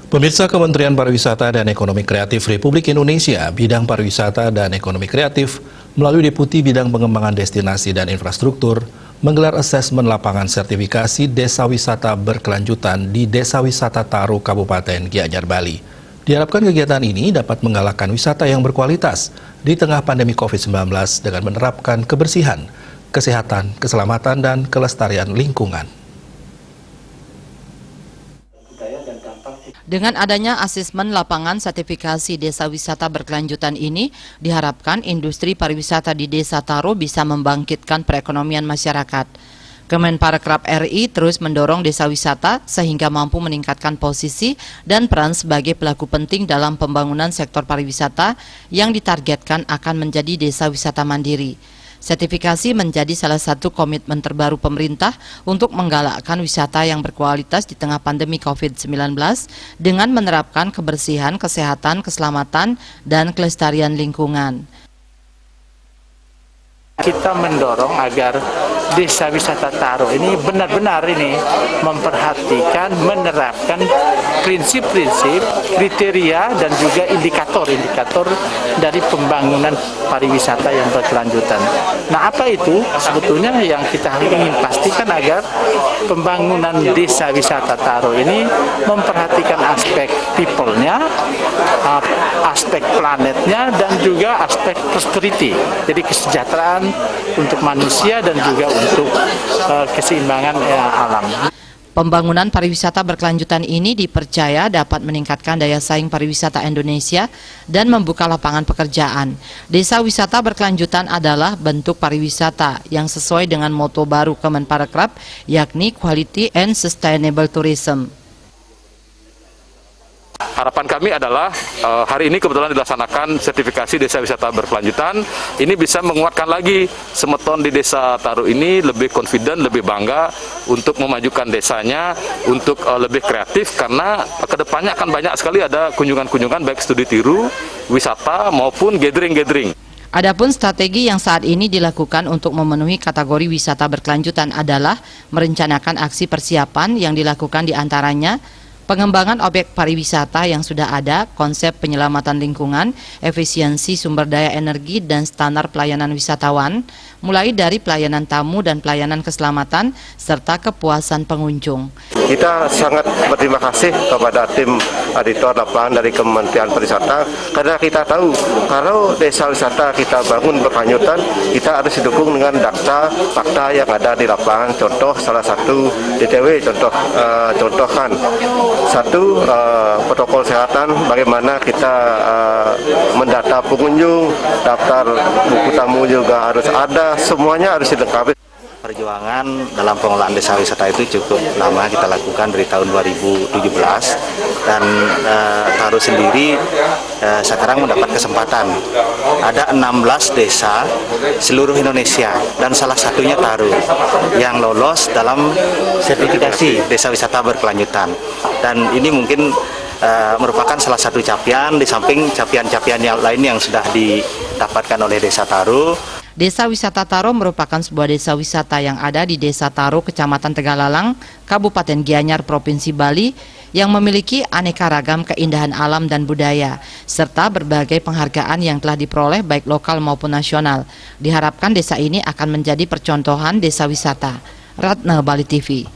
Pemirsa, Kementerian Pariwisata dan Ekonomi Kreatif Republik Indonesia, Bidang Pariwisata dan Ekonomi Kreatif, melalui Deputi Bidang Pengembangan Destinasi dan Infrastruktur, menggelar asesmen lapangan sertifikasi Desa Wisata Berkelanjutan di Desa Wisata Taro, Kabupaten Gianyar, Bali. Diharapkan kegiatan ini dapat menggalakkan wisata yang berkualitas di tengah pandemi COVID-19 dengan menerapkan kebersihan, kesehatan, keselamatan, dan kelestarian lingkungan. Dengan adanya asesmen lapangan sertifikasi Desa Wisata Berkelanjutan ini, diharapkan industri pariwisata di Desa Taro bisa membangkitkan perekonomian masyarakat. Kemenparekraf RI terus mendorong desa wisata sehingga mampu meningkatkan posisi dan peran sebagai pelaku penting dalam pembangunan sektor pariwisata yang ditargetkan akan menjadi desa wisata mandiri. Sertifikasi menjadi salah satu komitmen terbaru pemerintah untuk menggalakkan wisata yang berkualitas di tengah pandemi COVID-19 dengan menerapkan kebersihan, kesehatan, keselamatan, dan kelestarian lingkungan. Kita mendorong agar Desa Wisata Taro ini benar-benar memperhatikan, menerapkan prinsip-prinsip, kriteria, dan juga indikator-indikator dari pembangunan pariwisata yang berkelanjutan. Nah, apa itu? Sebetulnya yang kita ingin pastikan agar pembangunan Desa Wisata Taro ini memperhatikan aspek people-nya, aspek planetnya, dan juga aspek prosperity, jadi kesejahteraan untuk manusia dan juga untuk keseimbangan alam. Pembangunan pariwisata berkelanjutan ini dipercaya dapat meningkatkan daya saing pariwisata Indonesia dan membuka lapangan pekerjaan. Desa wisata berkelanjutan adalah bentuk pariwisata yang sesuai dengan moto baru Kemenparekraf, yakni Quality and Sustainable Tourism. Harapan kami adalah hari ini kebetulan dilaksanakan sertifikasi Desa Wisata Berkelanjutan. Ini bisa menguatkan lagi semeton di Desa Taro ini lebih confident, lebih bangga untuk memajukan desanya, untuk lebih kreatif, karena kedepannya akan banyak sekali ada kunjungan-kunjungan baik studi tiru, wisata maupun gathering-gathering. Adapun strategi yang saat ini dilakukan untuk memenuhi kategori wisata berkelanjutan adalah merencanakan aksi persiapan yang dilakukan diantaranya pengembangan objek pariwisata yang sudah ada, konsep penyelamatan lingkungan, efisiensi sumber daya energi, dan standar pelayanan wisatawan, mulai dari pelayanan tamu dan pelayanan keselamatan, serta kepuasan pengunjung. Kita sangat berterima kasih kepada tim auditor lapangan dari Kementerian Pariwisata, karena kita tahu kalau desa wisata kita bangun berkelanjutan, kita harus didukung dengan data fakta yang ada di lapangan. Contoh salah satu DTW, contohkan satu protokol kesehatan, bagaimana kita mendata pengunjung, daftar buku tamu juga harus ada, semuanya harus dilengkapi. Perjuangan dalam pengelolaan desa wisata itu cukup lama kita lakukan dari tahun 2017, dan Taro sendiri sekarang mendapat kesempatan. Ada 16 desa seluruh Indonesia dan salah satunya Taro yang lolos dalam sertifikasi Desa Wisata Berkelanjutan, dan ini mungkin merupakan salah satu capaian di samping capaian-capaian yang lain yang sudah didapatkan oleh Desa Taro. Desa Wisata Taro merupakan sebuah desa wisata yang ada di Desa Taro, Kecamatan Tegalalang, Kabupaten Gianyar, Provinsi Bali, yang memiliki aneka ragam keindahan alam dan budaya, serta berbagai penghargaan yang telah diperoleh baik lokal maupun nasional. Diharapkan desa ini akan menjadi percontohan desa wisata. Ratna, Bali TV.